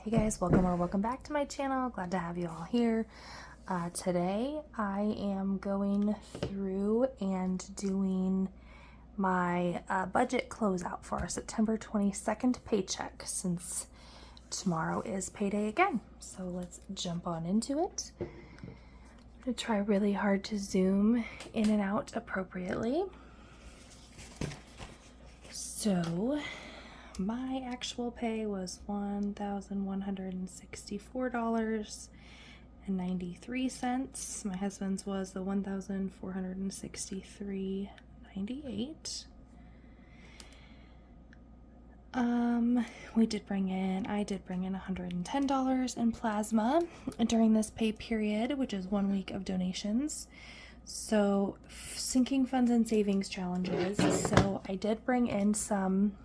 Hey guys, welcome or welcome back to my channel. Glad to have you all here. Today I am going through and doing my budget closeout for our September 22nd paycheck, since tomorrow is payday again. So let's jump on into it. I'm going to try really hard to zoom in and out appropriately. So my actual pay was $1,164.93. My husband's was the $1,463.98. I did bring in $110 in plasma during this pay period, which is 1 week of donations. So sinking funds and savings challenges. So I did bring in some.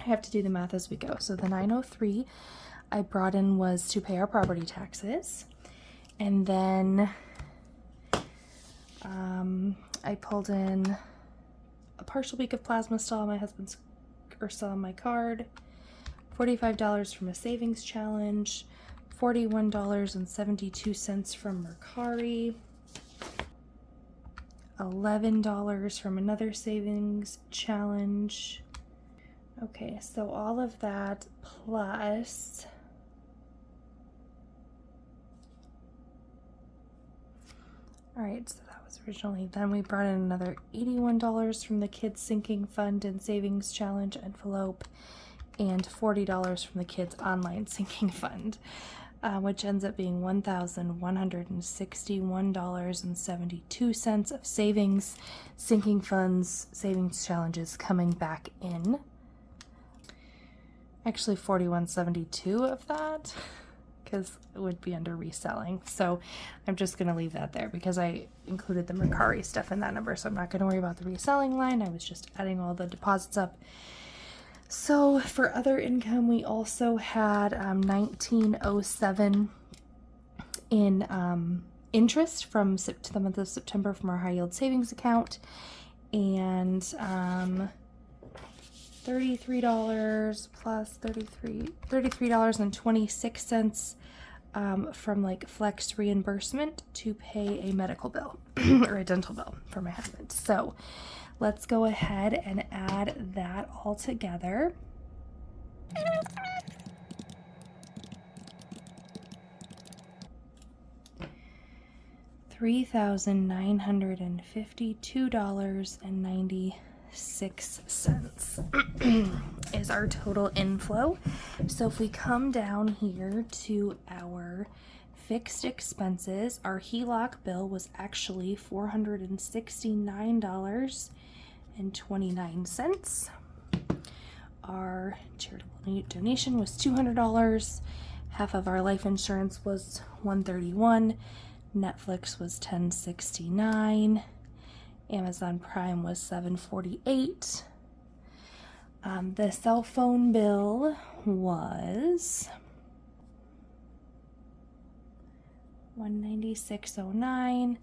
I have to do the math as we go. So the 903 I brought in was to pay our property taxes. And then I pulled in a partial week of plasma still on my husband's, or still on my card, $45 from a savings challenge, $41.72 from Mercari, $11 from another savings challenge. Okay, so all of that plus alright, so that was originally, then we brought in another $81 from the kids sinking fund and savings challenge envelope, and $40 from the kids online sinking fund, which ends up being $1,161.72 of savings, sinking funds, savings challenges coming back in. Actually $41.72 of that, because it would be under reselling. So I'm just going to leave that there because I included the Mercari stuff in that number, so I'm not going to worry about the reselling line. I was just adding all the deposits up. So for other income, we also had $19.07 in interest from to the month of September from our high yield savings account, and $33 plus $33.26 from like flex reimbursement to pay a medical bill or a dental bill for my husband. So let's go ahead and add that all together. $3,952.96 is our total inflow. So if we come down here to our fixed expenses, our HELOC bill was actually $469.29. Our charitable donation was $200. Half of our life insurance was $131. Netflix was $10.69. Amazon Prime was $7.48. The cell phone bill was $196.09.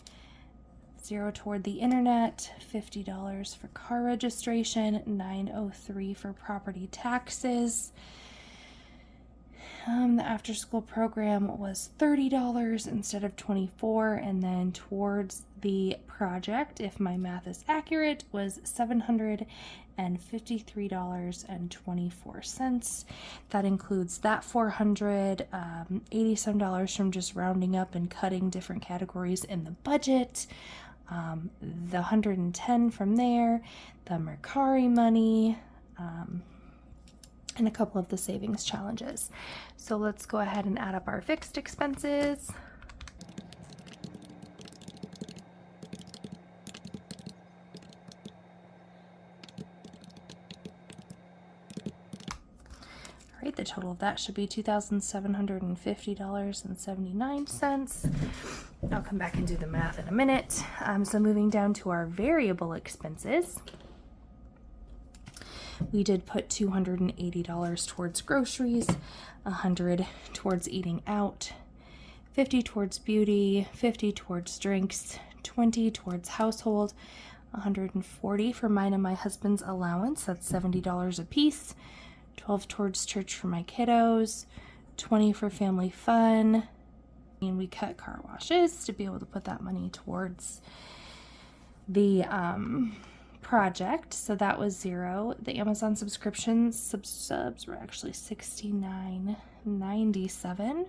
$0 toward the internet, $50 for car registration, $9.03 for property taxes. The after school program was $30 instead of $24, and then towards the project, if my math is accurate, was $753.24. That includes that $480 some dollars from just rounding up and cutting different categories in the budget. The $110 from there, the Mercari money, and a couple of the savings challenges. So let's go ahead and add up our fixed expenses. All right, the total of that should be $2,750.79. I'll come back and do the math in a minute. So moving down to our variable expenses, we did put $280 towards groceries, $100 towards eating out, $50 towards beauty, $50 towards drinks, $20 towards household, $140 for mine and my husband's allowance, that's $70 a piece, $12 towards church for my kiddos, $20 for family fun. And we cut car washes to be able to put that money towards the project. So that was $0. The Amazon subscriptions subs were actually $69.97.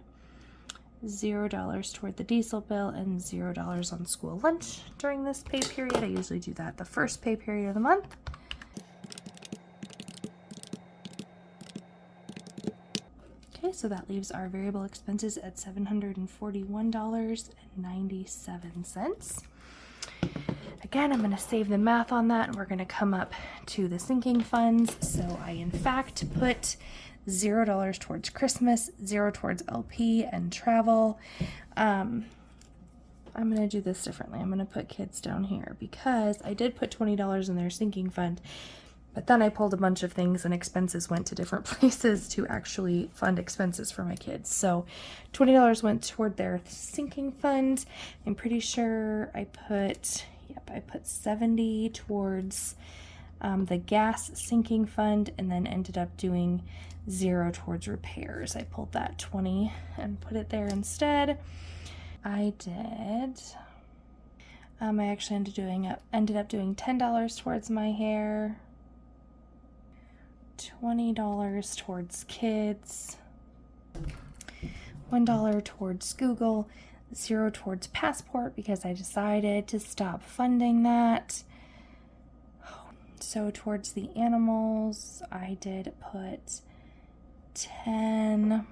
$0 toward the diesel bill and $0 on school lunch during this pay period. I usually do that the first pay period of the month. Okay, so that leaves our variable expenses at $741.97. Again, I'm going to save the math on that, and we're going to come up to the sinking funds. So I, in fact, put $0 towards Christmas, $0 towards LP and travel. I'm going to do this differently. I'm going to put kids down here because I did put $20 in their sinking fund, but then I pulled a bunch of things and expenses went to different places to actually fund expenses for my kids. So $20 went toward their sinking fund. I'm pretty sure I put 70 towards the gas sinking fund, and then ended up doing $0 towards repairs. I pulled that 20 and put it there instead. I actually ended up doing $10 towards my hair, $20 towards kids, $1 towards Google, $0 towards Passport because I decided to stop funding that. So towards the animals, I did put 10.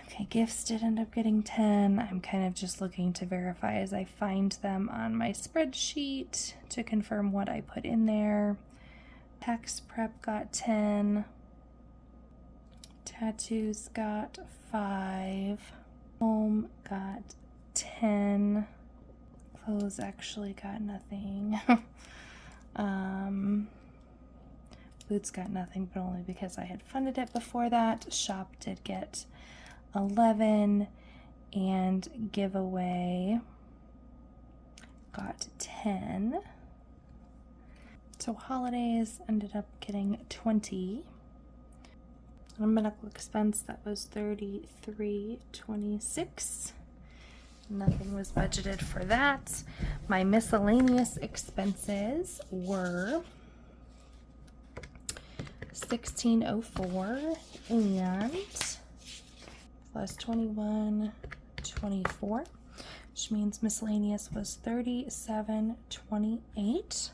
Okay, gifts did end up getting 10. I'm kind of just looking to verify as I find them on my spreadsheet to confirm what I put in there. Tax prep got 10. Tattoos got 5. Home got 10. Clothes actually got nothing. Boots got nothing, but only because I had funded it before that. Shop did get 11, and giveaway got 10. So holidays ended up getting 20. And a medical expense, that was $33.26. Nothing was budgeted for that. My miscellaneous expenses were $16.04 and plus $21.24, which means miscellaneous was $37.28.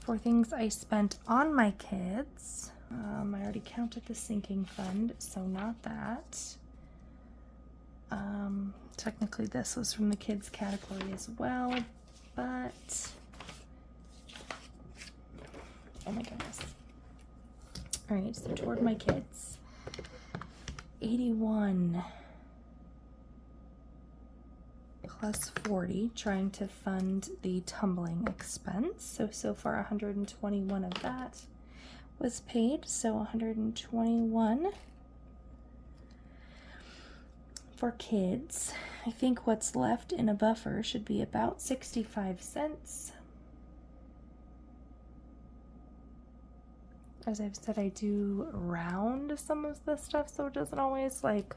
For things I spent on my kids, I already counted the sinking fund, so not that. Technically this was from the kids category as well, but oh my goodness. All right, so toward my kids, 81 plus 40, trying to fund the tumbling expense. So far 121 of that was paid, so 121 for kids. I think what's left in a buffer should be about 65 cents. As I've said, I do round some of the stuff, so it doesn't always like,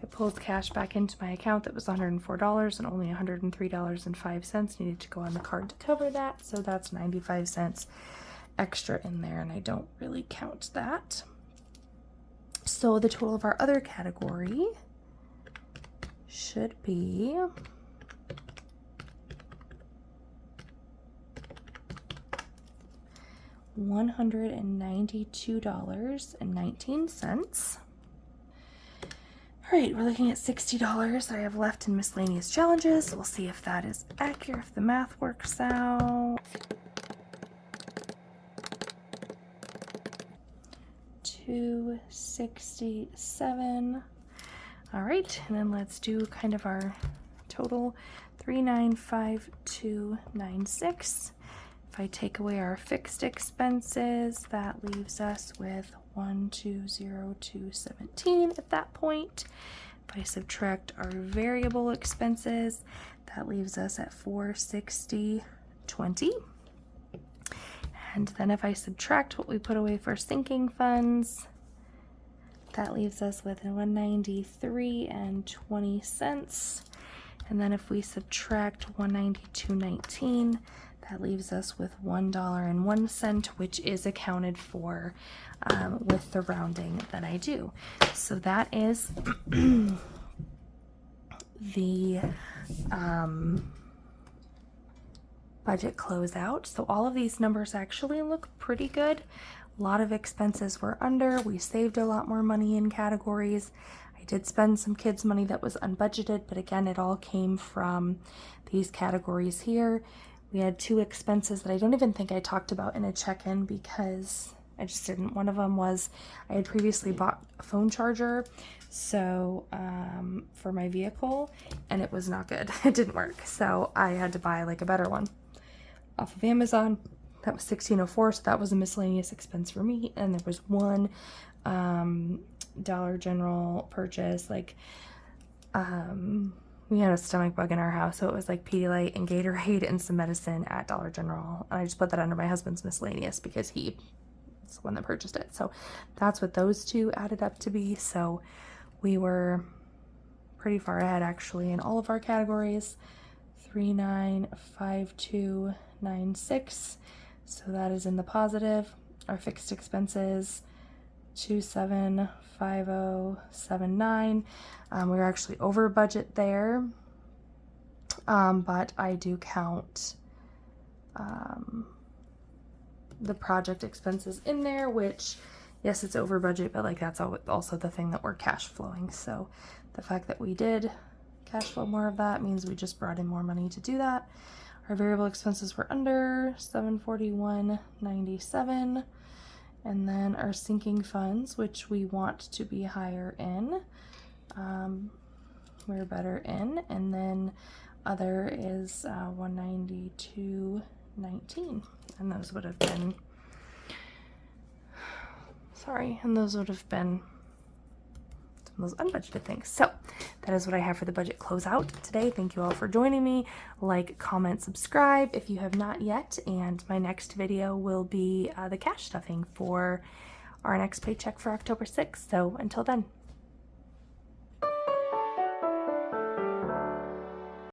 I pulled cash back into my account that was $104 and only $103.05 needed to go on the card to cover that, so that's 95 cents extra in there, and I don't really count that. So the total of our other category should be $192.19. All right, we're looking at $60 I have left in miscellaneous challenges. We'll see if that is accurate, if the math works out. $267. All right, and then let's do kind of our total, $395296. If I take away our fixed expenses, that leaves us with $120,217 at that point. If I subtract our variable expenses, that leaves us at $460.20. And then if I subtract what we put away for sinking funds, that leaves us with $193.20. And then if we subtract $192.19, that leaves us with $1.01, which is accounted for with the rounding that I do. So that is the budget closeout. So all of these numbers actually look pretty good. A lot of expenses were under. We saved a lot more money in categories. I did spend some kids' money that was unbudgeted, but again, it all came from these categories here. We had 2 expenses that I don't even think I talked about in a check-in because I just didn't. One of them was I had previously bought a phone charger for my vehicle, and it was not good. It didn't work. So I had to buy like a better one off of Amazon. That was $16.04, so that was a miscellaneous expense for me. And there was one Dollar General purchase, like we had a stomach bug in our house, so it was like Pedialyte and Gatorade and some medicine at Dollar General. And I just put that under my husband's miscellaneous because he's the one that purchased it. So that's what those 2 added up to be. So we were pretty far ahead actually in all of our categories. 395296. So that is in the positive. Our fixed expenses 275079. We were actually over budget there, but I do count the project expenses in there, which yes, it's over budget, but like that's also the thing that we're cash flowing. So the fact that we did cash flow more of that means we just brought in more money to do that. Our variable expenses were under 741.97, and then our sinking funds, which we want to be higher in, we're better in, and then other is 192.19, and those would have been those unbudgeted things. So that is what I have for the budget closeout today. Thank you all for joining me. Like, comment, subscribe if you have not yet, and my next video will be the cash stuffing for our next paycheck for October 6th. So until then.